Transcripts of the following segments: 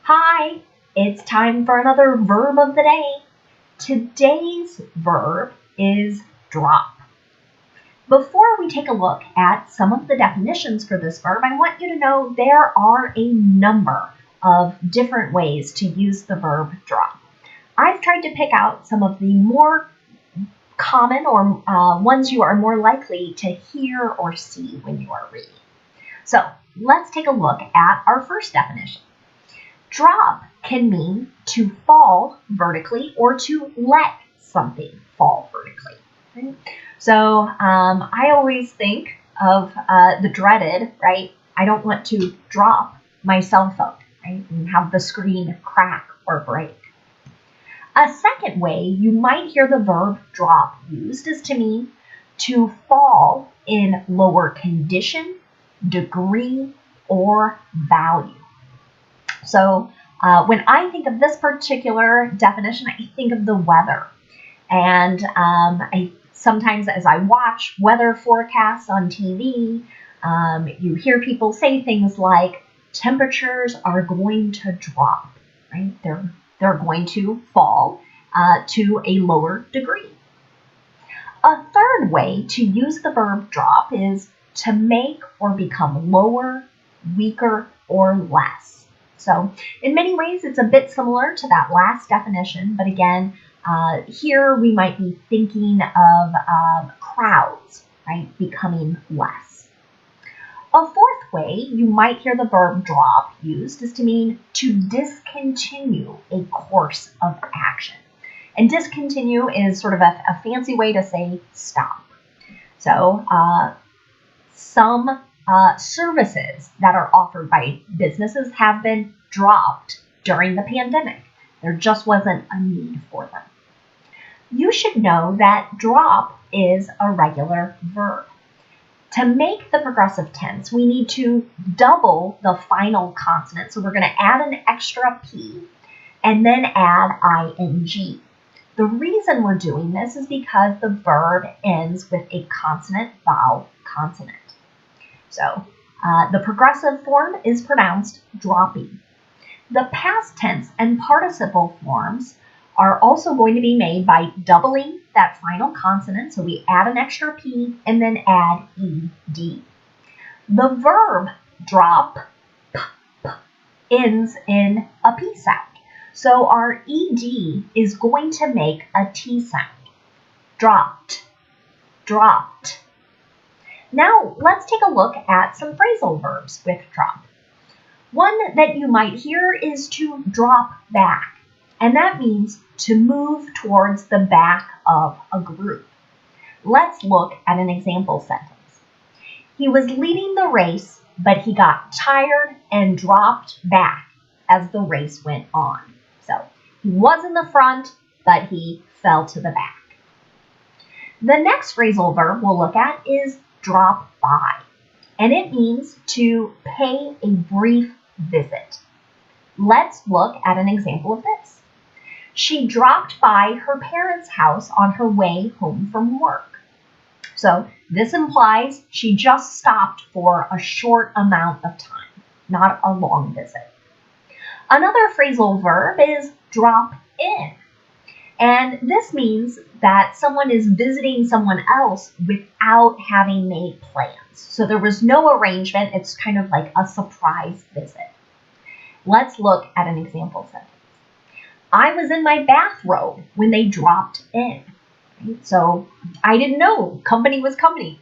Hi, it's time for another verb of the day. Today's verb is drop. Before we take a look at some of the definitions for this verb, I want you to know there are a number of different ways to use the verb drop. I've tried to pick out some of the more common or ones you are more likely to hear or see when you are reading. So let's take a look at our first definition. Drop can mean to fall vertically or to let something fall vertically. Right? So I always think of the dreaded, right? I don't want to drop my cell phone, right? And have the screen crack or break. A second way you might hear the verb drop used is to mean to fall in lower condition, degree, or value. So when I think of this particular definition, I think of the weather. And sometimes as I watch weather forecasts on TV, you hear people say things like temperatures are going to drop, right? They're going to fall to a lower degree. A third way to use the verb drop is to make or become lower, weaker, or less. So in many ways, it's a bit similar to that last definition, but again, here we might be thinking of crowds, right, becoming less. A fourth way you might hear the verb drop used is to mean to discontinue a course of action. And discontinue is sort of a fancy way to say stop. So some services that are offered by businesses have been dropped during the pandemic. There just wasn't a need for them. You should know that drop is a regular verb. To make the progressive tense, we need to double the final consonant. So we're going to add an extra P and then add ing. The reason we're doing this is because the verb ends with a consonant, vowel, consonant. So the progressive form is pronounced dropping. The past tense and participle forms are also going to be made by doubling that final consonant. So we add an extra P and then add ed. The verb drop ends in a P sound. So our ed is going to make a T sound. Dropped, dropped. Now, let's take a look at some phrasal verbs with drop. One that you might hear is to drop back, and that means to move towards the back of a group. Let's look at an example sentence. He was leading the race, but he got tired and dropped back as the race went on. So he was in the front, but he fell to the back. The next phrasal verb we'll look at is drop by, and it means to pay a brief visit. Let's look at an example of this. She dropped by her parents' house on her way home from work. So this implies she just stopped for a short amount of time, not a long visit. Another phrasal verb is drop in. And this means that someone is visiting someone else without having made plans. So there was no arrangement. It's kind of like a surprise visit. Let's look at an example sentence. I was in my bathrobe when they dropped in. Right? So I didn't know company was coming.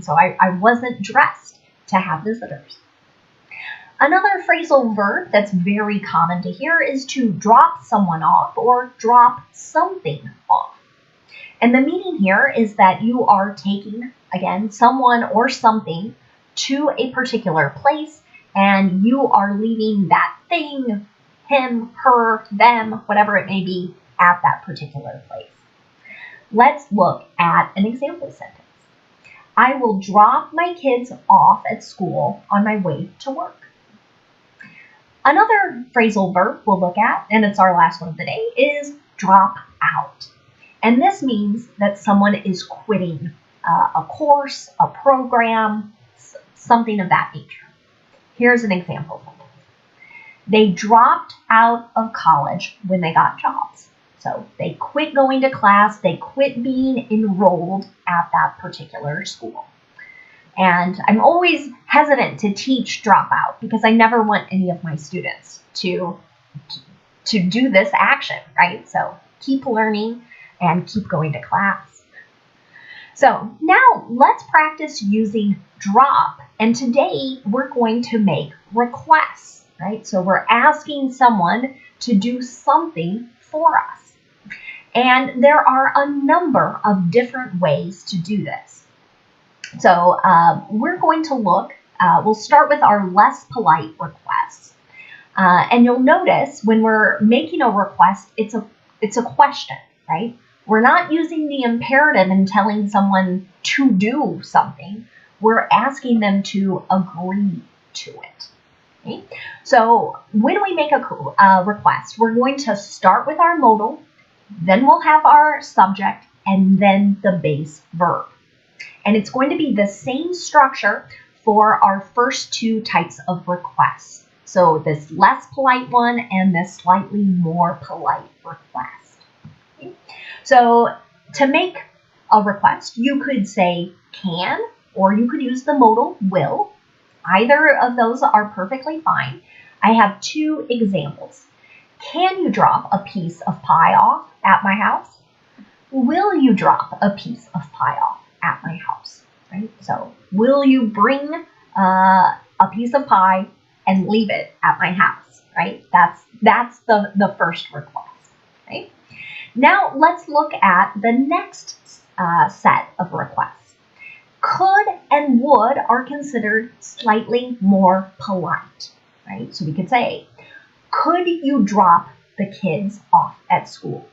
So I wasn't dressed to have visitors. Another phrasal verb that's very common to hear is to drop someone off or drop something off. And the meaning here is that you are taking, again, someone or something to a particular place, and you are leaving that thing, him, her, them, whatever it may be, at that particular place. Let's look at an example sentence. I will drop my kids off at school on my way to work. Another phrasal verb we'll look at, and it's our last one of the day, is drop out. And this means that someone is quitting a course, a program, something of that nature. Here's an example. They dropped out of college when they got jobs. So they quit going to class, they quit being enrolled at that particular school. And I'm always hesitant to teach dropout because I never want any of my students to do this action, right? So keep learning and keep going to class. So now let's practice using drop. And today we're going to make requests, right? So we're asking someone to do something for us. And there are a number of different ways to do this. So we're going to look, we'll start with our less polite requests. And you'll notice when we're making a request, it's a question, right? We're not using the imperative and telling someone to do something. We're asking them to agree to it. Okay? So when we make a request, we're going to start with our modal, then we'll have our subject, and then the base verb. And it's going to be the same structure for our first two types of requests. So this less polite one and this slightly more polite request. Okay? So to make a request, you could say can, or you could use the modal will. Either of those are perfectly fine. I have two examples. Can you drop a piece of pie off at my house? Will you drop a piece of pie off at my house? Right? So will you bring a piece of pie and leave it at my house? Right? That's the first request. Right? Now let's look at the next set of requests. Could and would are considered slightly more polite. Right? So we could say, could you drop the kids off at school?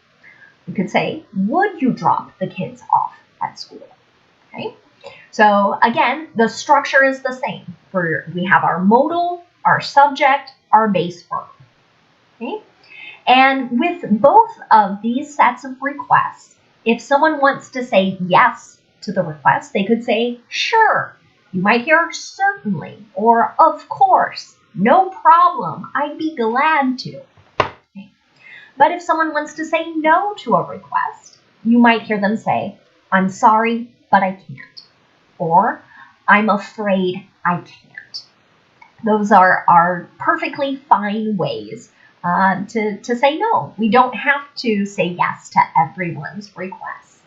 We could say, would you drop the kids off at school? Okay. So again, the structure is the same. We have our modal, our subject, our base verb. Okay. And with both of these sets of requests, if someone wants to say yes to the request, they could say sure. You might hear certainly or of course, no problem, I'd be glad to. Okay. But if someone wants to say no to a request, you might hear them say, I'm sorry, but I can't. Or, I'm afraid I can't. Those are perfectly fine ways to say no. We don't have to say yes to everyone's requests.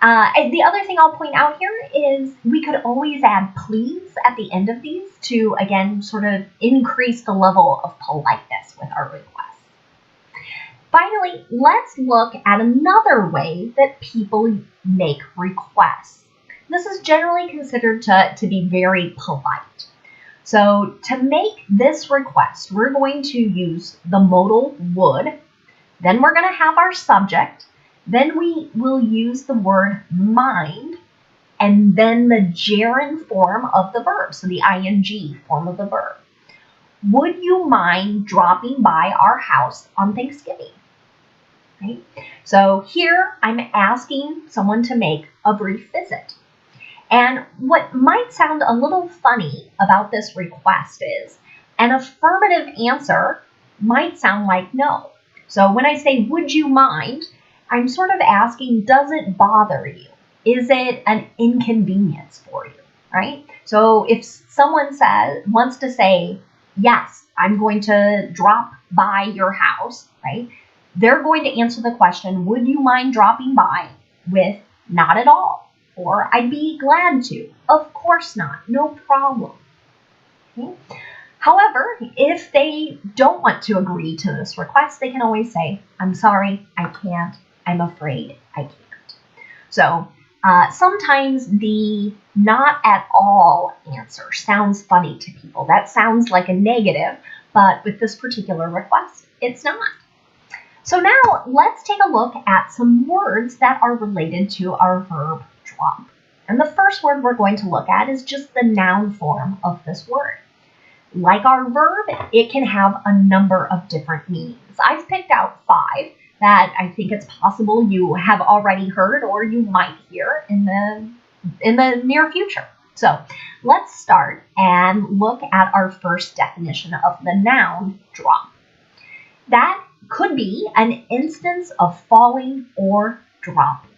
And the other thing I'll point out here is we could always add please at the end of these to, again, sort of increase the level of politeness with our requests. Finally, let's look at another way that people make requests. This is generally considered to be very polite. So to make this request, we're going to use the modal would, then we're going to have our subject, then we will use the word mind, and then the gerund form of the verb, so the ing form of the verb. Would you mind dropping by our house on Thanksgiving? Right? So here I'm asking someone to make a brief visit. And what might sound a little funny about this request is an affirmative answer might sound like no. So when I say, would you mind, I'm sort of asking, does it bother you? Is it an inconvenience for you, right? So if someone wants to say, yes, I'm going to drop by your house, right? They're going to answer the question, would you mind dropping by, with not at all. Or I'd be glad to. Of course not. No problem. Okay? However, if they don't want to agree to this request, they can always say, I'm sorry, I can't. I'm afraid I can't. So sometimes the not at all answer sounds funny to people. That sounds like a negative, but with this particular request, it's not. So now let's take a look at some words that are related to our verb drop. And the first word we're going to look at is just the noun form of this word. Like our verb, it can have a number of different meanings. I've picked out 5 that I think it's possible you have already heard or you might hear in the near future. So let's start and look at our first definition of the noun drop. That could be an instance of falling or dropping.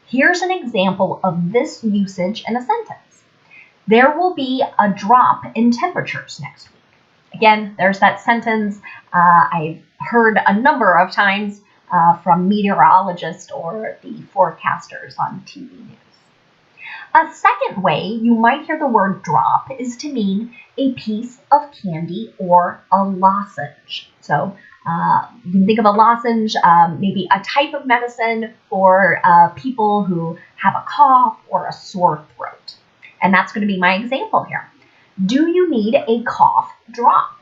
Here's an example of this usage in a sentence. There will be a drop in temperatures next week. Again, there's that sentence I've heard a number of times from meteorologists or the forecasters on TV news. A second way you might hear the word drop is to mean a piece of candy or a lozenge. So you can think of a lozenge, maybe a type of medicine for people who have a cough or a sore throat. And that's going to be my example here. Do you need a cough drop?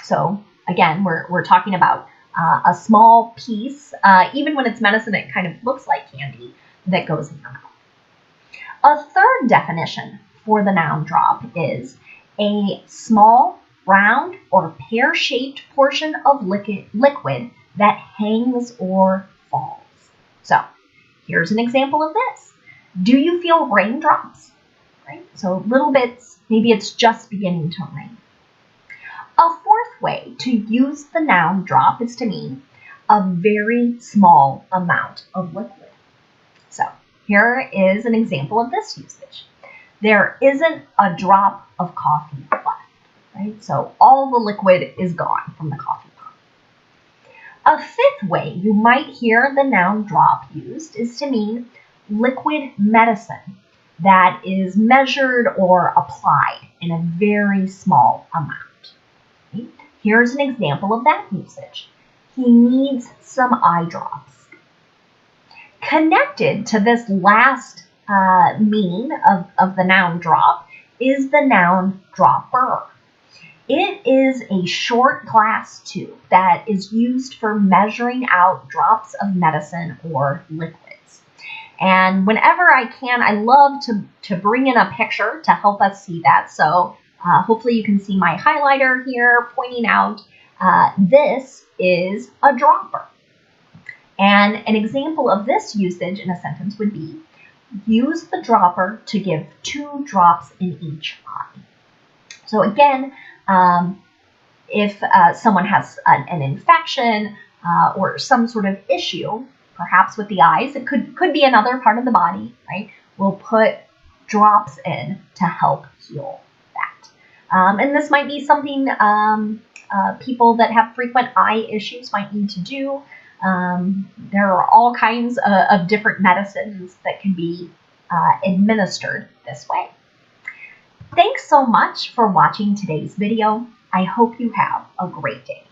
So again, we're talking about a small piece, even when it's medicine, it kind of looks like candy that goes in your mouth. A third definition for the noun drop is a small, round, or pear-shaped portion of liquid that hangs or falls. So here's an example of this. Do you feel raindrops? Right? So little bits, maybe it's just beginning to rain. A fourth way to use the noun drop is to mean a very small amount of liquid. So here is an example of this usage. There isn't a drop of coffee left, right? So all the liquid is gone from the coffee pot. A fifth way you might hear the noun drop used is to mean liquid medicine that is measured or applied in a very small amount. Okay? Here's an example of that usage. He needs some eye drops. Connected to this last meaning of the noun drop is the noun dropper. It is a short glass tube that is used for measuring out drops of medicine or liquids. And whenever I can, I love to bring in a picture to help us see that. So hopefully you can see my highlighter here pointing out this is a dropper. And an example of this usage in a sentence would be, use the dropper to give 2 drops in each eye. So again, if someone has an infection or some sort of issue, perhaps with the eyes, it could be another part of the body, right? We'll put drops in to help heal that. And this might be something people that have frequent eye issues might need to do. There are all kinds of different medicines that can be administered this way. Thanks so much for watching today's video. I hope you have a great day.